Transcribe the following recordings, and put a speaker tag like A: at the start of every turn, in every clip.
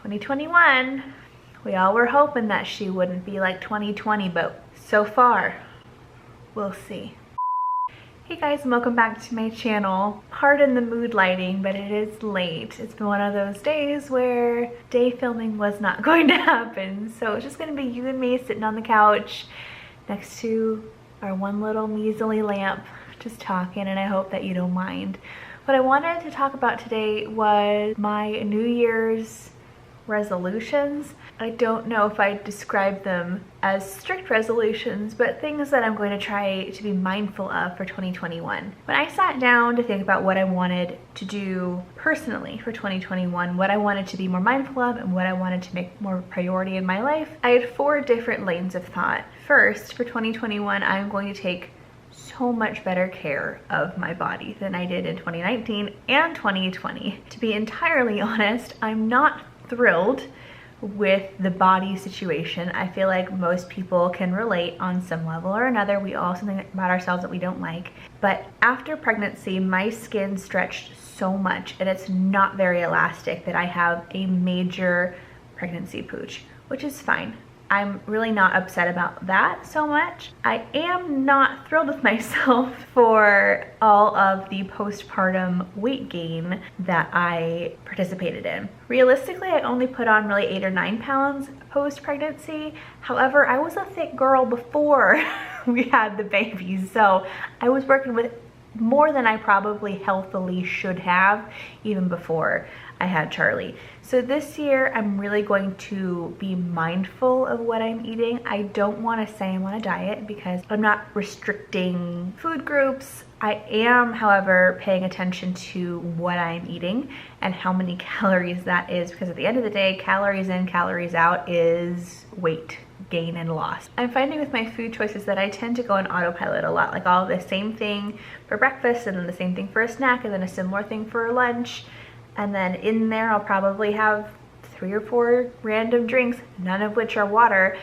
A: 2021, we all were hoping that she wouldn't be like 2020, but so far, we'll see. Hey guys, and welcome back to my channel. Pardon the mood lighting, but it is late. It's been one of those days where day filming was not going to happen. So it's just gonna be you and me sitting on the couch next to our one little measly lamp, just talking, and I hope that you don't mind. What I wanted to talk about today was my New Year's resolutions. I don't know if I describe them as strict resolutions, but things that I'm going to try to be mindful of for 2021. When I sat down to think about what I wanted to do personally for 2021, what I wanted to be more mindful of and what I wanted to make more priority in my life, I had 4 different lanes of thought. First, for 2021, I'm going to take so much better care of my body than I did in 2019 and 2020. To be entirely honest, I'm not thrilled with the body situation. I feel like most people can relate on some level or another. We all have something about ourselves that we don't like. But after pregnancy, my skin stretched so much and it's not very elastic that I have a major pregnancy pooch, which is fine. I'm really not upset about that so much. I am not thrilled with myself for all of the postpartum weight gain that I participated in. Realistically, I only put on really 8 or 9 pounds post-pregnancy. However, I was a thick girl before we had the babies, so I was working with more than I probably healthily should have even before I had Charlie. So this year I'm really going to be mindful of what I'm eating. I don't want to say I'm on a diet because I'm not restricting food groups. I am, however, paying attention to what I'm eating and how many calories that is, because at the end of the day, calories in, calories out is weight gain and loss. I'm finding with my food choices that I tend to go on autopilot a lot, like I'll have the same thing for breakfast and then the same thing for a snack and then a similar thing for lunch. And then in there, I'll probably have 3 or 4 random drinks, none of which are water.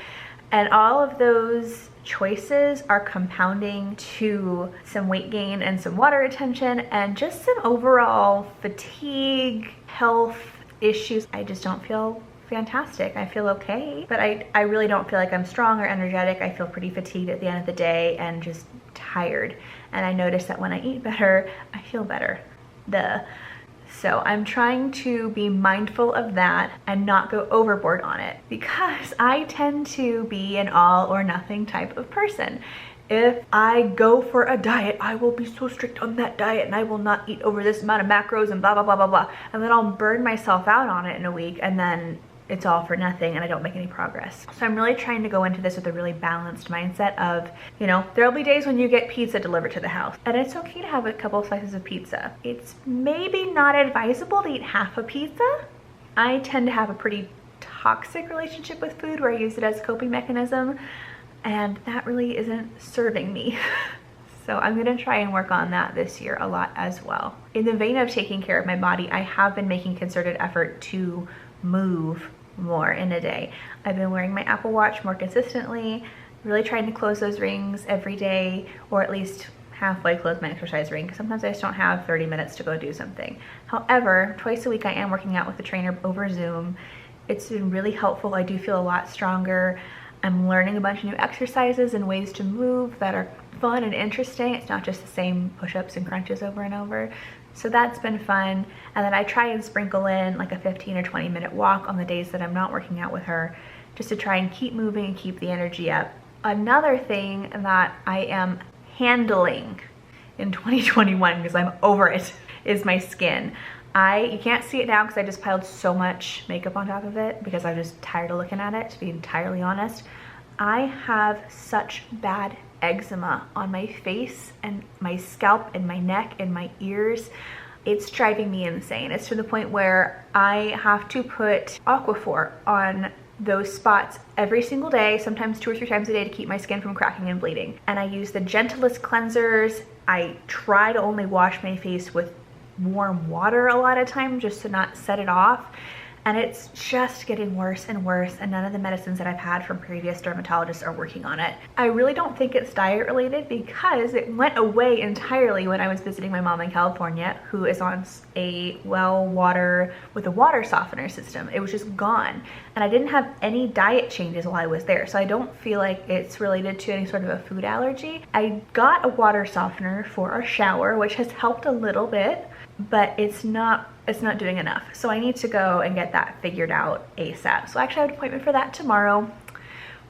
A: And all of those choices are compounding to some weight gain and some water retention and just some overall fatigue, health issues. I just don't feel fantastic. I feel okay, but I really don't feel like I'm strong or energetic. I feel pretty fatigued at the end of the day and just tired. And I notice that when I eat better, I feel better. Duh. So I'm trying to be mindful of that and not go overboard on it, because I tend to be an all or nothing type of person. If I go for a diet, I will be so strict on that diet and I will not eat over this amount of macros and blah, blah, blah, blah, blah. And then I'll burn myself out on it in a week and then it's all for nothing and I don't make any progress. So I'm really trying to go into this with a really balanced mindset of, you know, there'll be days when you get pizza delivered to the house and it's okay to have a couple slices of pizza. It's maybe not advisable to eat half a pizza. I tend to have a pretty toxic relationship with food where I use it as a coping mechanism, and that really isn't serving me. So I'm gonna try and work on that this year a lot as well. In the vein of taking care of my body, I have been making concerted effort to move more in a day. I've been wearing my Apple Watch more consistently, really trying to close those rings every day, or at least halfway close my exercise ring, because sometimes I just don't have 30 minutes to go do something. However, twice a week I am working out with a trainer over Zoom. It's been really helpful. I do feel a lot stronger. I'm learning a bunch of new exercises and ways to move that are fun and interesting. It's not just the same push-ups and crunches over and over. So that's been fun. And then I try and sprinkle in like a 15 or 20 minute walk on the days that I'm not working out with her, just to try and keep moving and keep the energy up. Another thing that I am handling in 2021, because I'm over it, is my skin. You can't see it now because I just piled so much makeup on top of it because I'm just tired of looking at it, to be entirely honest. I have such bad eczema on my face and my scalp and my neck and my ears. It's driving me insane. It's to the point where I have to put Aquaphor on those spots every single day, sometimes 2 or 3 times a day, to keep my skin from cracking and bleeding. And I use the gentlest cleansers. I try to only wash my face with warm water a lot of times just to not set it off. and it's just getting worse and worse, and none of the medicines that I've had from previous dermatologists are working on it. I really don't think it's diet related because it went away entirely when I was visiting my mom in California, who is on a well water with a water softener system. It was just gone, and I didn't have any diet changes while I was there, so I don't feel like it's related to any sort of a food allergy. I got a water softener for our shower, which has helped a little bit, but it's not doing enough. So I need to go and get that figured out ASAP. So I actually have an appointment for that tomorrow.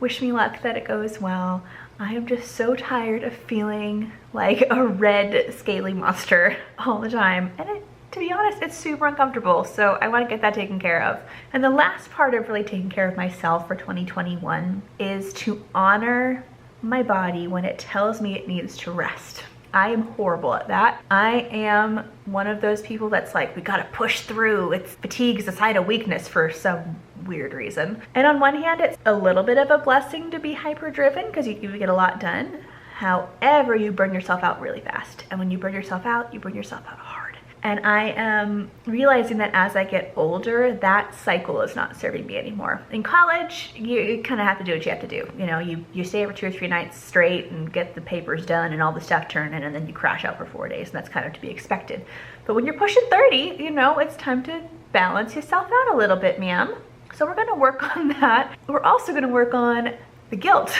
A: Wish me luck that it goes well. I am just so tired of feeling like a red scaly monster all the time. And to be honest, it's super uncomfortable. So I want to get that taken care of. And the last part of really taking care of myself for 2021 is to honor my body when it tells me it needs to rest. I am horrible at that. I am one of those people that's like, we gotta push through. It's fatigue is a sign of weakness for some weird reason. And on one hand, it's a little bit of a blessing to be hyper driven because you get a lot done. However, you burn yourself out really fast. And when you burn yourself out hard. And I am realizing that as I get older, that cycle is not serving me anymore. In college, you kind of have to do what you have to do. You know, you stay over 2 or 3 nights straight and get the papers done and all the stuff turned in, and then you crash out for 4 days, and that's kind of to be expected. But when you're pushing 30, you know, it's time to balance yourself out a little bit, ma'am. So we're gonna work on that. We're also gonna work on the guilt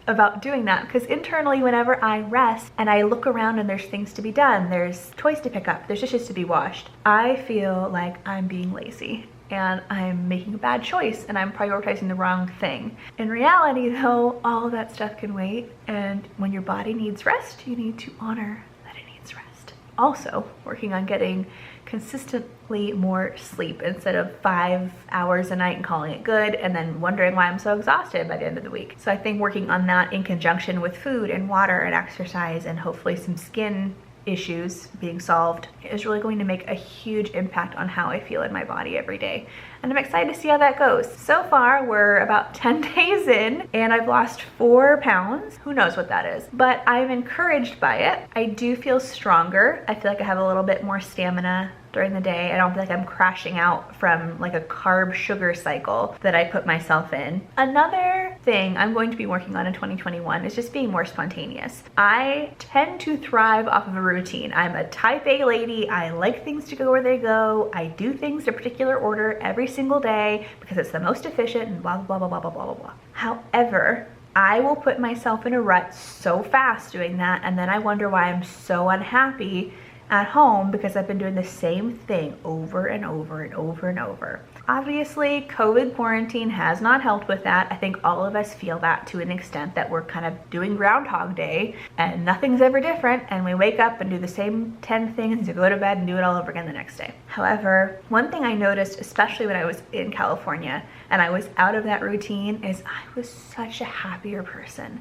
A: about doing that, because internally whenever I rest and I look around and there's things to be done, there's toys to pick up, there's dishes to be washed, I feel like I'm being lazy and I'm making a bad choice and I'm prioritizing the wrong thing. In reality though, all of that stuff can wait, and when your body needs rest, you need to honor that it needs rest. Also, working on getting consistently more sleep instead of 5 hours a night and calling it good and then wondering why I'm so exhausted by the end of the week. So I think working on that in conjunction with food and water and exercise and hopefully some skin issues being solved is really going to make a huge impact on how I feel in my body every day. And I'm excited to see how that goes. So far, we're about 10 days in and I've lost 4 pounds. Who knows what that is, but I'm encouraged by it. I do feel stronger. I feel like I have a little bit more stamina during the day. I don't feel like I'm crashing out from like a carb sugar cycle that I put myself in. Another thing I'm going to be working on in 2021 is just being more spontaneous. I tend to thrive off of a routine. I'm a type A lady. I like things to go where they go. I do things in a particular order every single day because it's the most efficient and blah, blah, blah, blah, blah, blah, blah, blah. However, I will put myself in a rut so fast doing that, and then I wonder why I'm so unhappy at home because I've been doing the same thing over and over and over and over. Obviously, COVID quarantine has not helped with that. I think all of us feel that to an extent, that we're kind of doing Groundhog Day and nothing's ever different, and we wake up and do the same 10 things to go to bed and do it all over again the next day. However, one thing I noticed, especially when I was in California and I was out of that routine, is I was such a happier person.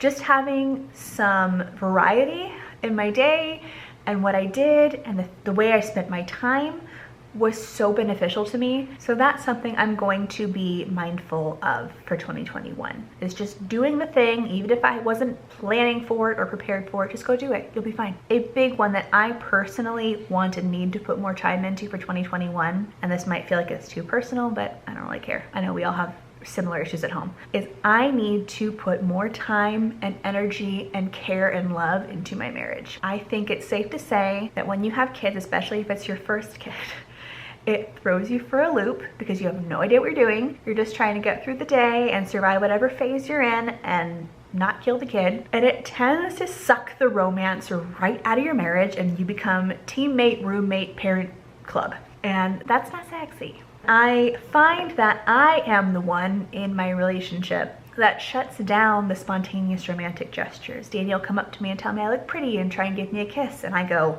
A: Just having some variety in my day and what I did and the way I spent my time was so beneficial to me. So that's something I'm going to be mindful of for 2021, is just doing the thing. Even if I wasn't planning for it or prepared for it, just go do it. You'll be fine. A big one that I personally want and need to put more time into for 2021, and this might feel like it's too personal, but I don't really care. I know we all have similar issues at home, is I need to put more time and energy and care and love into my marriage. I think it's safe to say that when you have kids, especially if it's your first kid, it throws you for a loop because you have no idea what you're doing. You're just trying to get through the day and survive whatever phase you're in and not kill the kid. And it tends to suck the romance right out of your marriage, and you become teammate, roommate, parent club. And that's not sexy. I find that I am the one in my relationship that shuts down the spontaneous romantic gestures. Daniel will come up to me and tell me I look pretty and try and give me a kiss, and I go,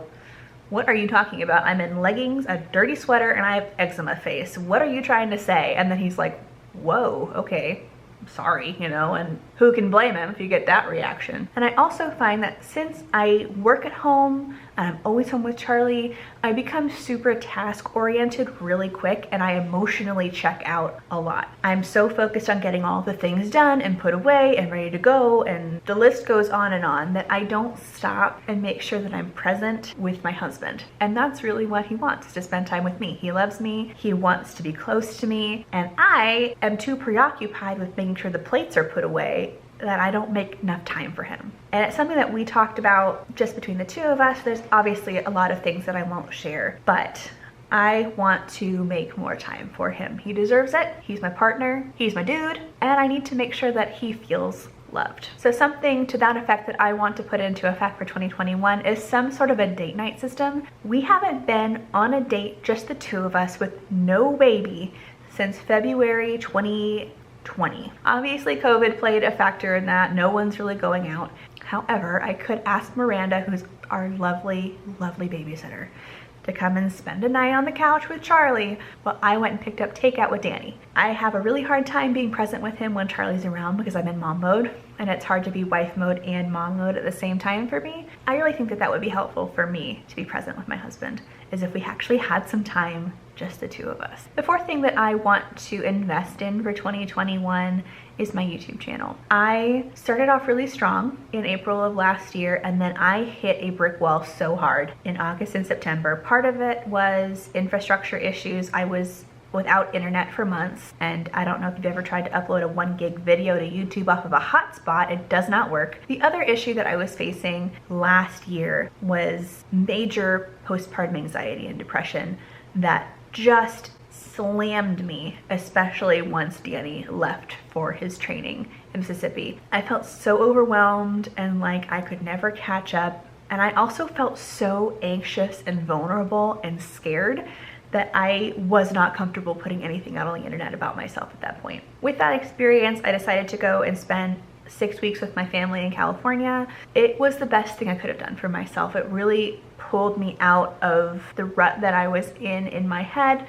A: what are you talking about? I'm in leggings, a dirty sweater, and I have eczema face. What are you trying to say? And then he's like, whoa, okay, sorry, you know, and who can blame him if you get that reaction? And I also find that since I work at home and I'm always home with Charlie, I become super task oriented really quick and I emotionally check out a lot. I'm so focused on getting all the things done and put away and ready to go, and the list goes on, that I don't stop and make sure that I'm present with my husband. And that's really what he wants, is to spend time with me. He loves me, he wants to be close to me, and I am too preoccupied with making sure the plates are put away that I don't make enough time for him. And it's something that we talked about just between the two of us. There's obviously a lot of things that I won't share, but I want to make more time for him. He deserves it. He's my partner, he's my dude, and I need to make sure that he feels loved. So something to that effect that I want to put into effect for 2021 is some sort of a date night system. We haven't been on a date, just the two of us with no baby, since February 2020. Obviously COVID played a factor in that. No one's really going out. However, I could ask Miranda, who's our lovely, lovely babysitter, to come and spend a night on the couch with Charlie while I went and picked up takeout with Danny. I have a really hard time being present with him when Charlie's around because I'm in mom mode, and it's hard to be wife mode and mom mode at the same time for me. I really think that that would be helpful for me to be present with my husband, is if we actually had some time, just the two of us. The fourth thing that I want to invest in for 2021 is my YouTube channel. I started off really strong in April of last year, and then I hit a brick wall so hard in August and September. Part of it was infrastructure issues. I was without internet for months, and I don't know if you've ever tried to upload a 1 gig video to YouTube off of a hotspot. It does not work. The other issue that I was facing last year was major postpartum anxiety and depression that just slammed me, especially once Danny left for his training in Mississippi. I felt so overwhelmed and like I could never catch up, and I also felt so anxious and vulnerable and scared that I was not comfortable putting anything out on the internet about myself at that point. With that experience, I decided to go and spend 6 weeks with my family in California. It was the best thing I could have done for myself. It really pulled me out of the rut that I was in my head.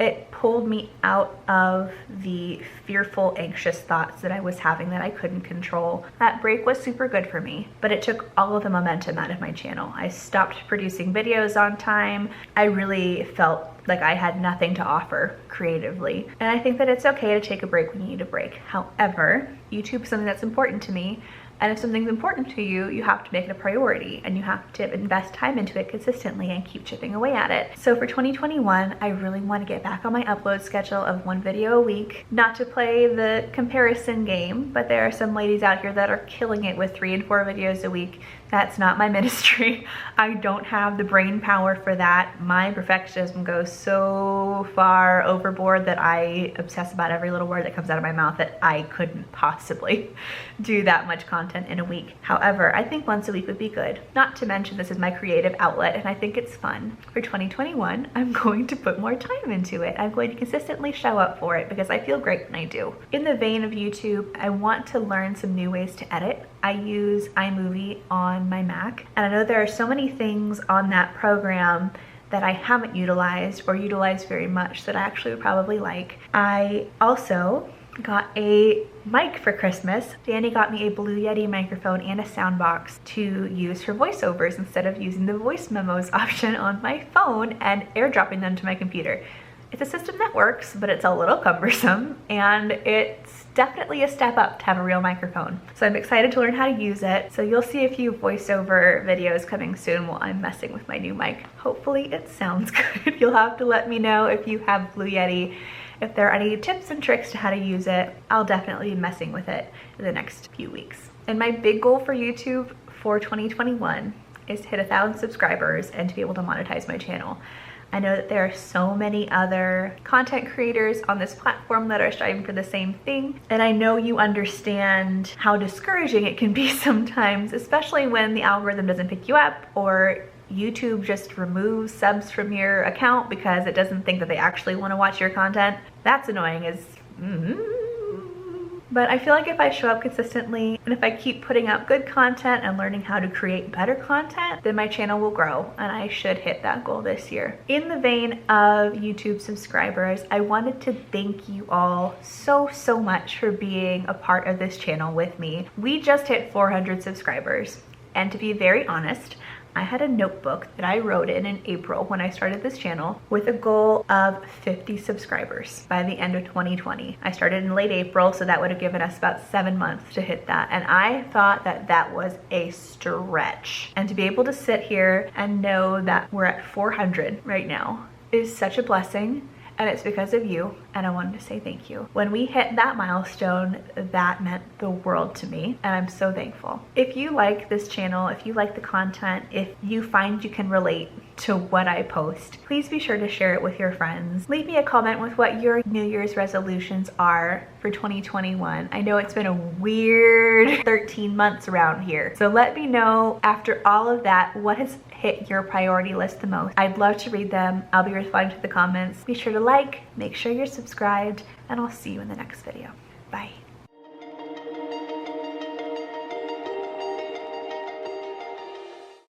A: It pulled me out of the fearful, anxious thoughts that I was having that I couldn't control. That break was super good for me, but it took all of the momentum out of my channel. I stopped producing videos on time. I really felt like I had nothing to offer creatively. And I think that it's okay to take a break when you need a break. However, YouTube is something that's important to me. And if something's important to you, you have to make it a priority and you have to invest time into it consistently and keep chipping away at it. So for 2021, I really want to get back on my upload schedule of 1 video a week. Not to play the comparison game, but there are some ladies out here that are killing it with 3 and 4 videos a week. That's not my ministry. I don't have the brain power for that. My perfectionism goes so far overboard that I obsess about every little word that comes out of my mouth that I couldn't possibly do that much content in a week. However, I think once a week would be good. Not to mention this is my creative outlet and I think it's fun. For 2021, I'm going to put more time into it. I'm going to consistently show up for it because I feel great when I do. In the vein of YouTube, I want to learn some new ways to edit. I use iMovie on my Mac, and I know there are so many things on that program that I haven't utilized or utilized very much that I actually would probably like. I also got a mic for Christmas. Danny got me a Blue Yeti microphone and a sound box to use for voiceovers instead of using the voice memos option on my phone and airdropping them to my computer. It's a system that works, but it's a little cumbersome, and it's definitely a step up to have a real microphone. So I'm excited to learn how to use it. So you'll see a few voiceover videos coming soon while I'm messing with my new mic. Hopefully it sounds good. You'll have to let me know if you have Blue Yeti. If there are any tips and tricks to how to use it, I'll definitely be messing with it in the next few weeks. And my big goal for YouTube for 2021 is to hit 1,000 subscribers and to be able to monetize my channel. I know that there are so many other content creators on this platform that are striving for the same thing. And I know you understand how discouraging it can be sometimes, especially when the algorithm doesn't pick you up or YouTube just removes subs from your account because it doesn't think that they actually want to watch your content. That's annoying as But I feel like if I show up consistently and if I keep putting out good content and learning how to create better content, then my channel will grow and I should hit that goal this year. In the vein of YouTube subscribers, I wanted to thank you all so much for being a part of this channel with me. We just hit 400 subscribers, and to be very honest, I had a notebook that I wrote in April when I started this channel with a goal of 50 subscribers by the end of 2020. I started in late April, so that would have given us about 7 months to hit that. And I thought that that was a stretch. And to be able to sit here and know that we're at 400 right now is such a blessing. And it's because of you, and I wanted to say thank you. When we hit that milestone, that meant the world to me, and I'm so thankful. If you like this channel, if you like the content, if you find you can relate to what I post, please be sure to share it with your friends. Leave me a comment with what your New Year's resolutions are for 2021. I know it's been a weird 13 months around here, so let me know after all of that, what has hit your priority list the most. I'd love to read them. I'll be responding to the comments. Be sure to like, make sure you're subscribed, and I'll see you in the next video. Bye.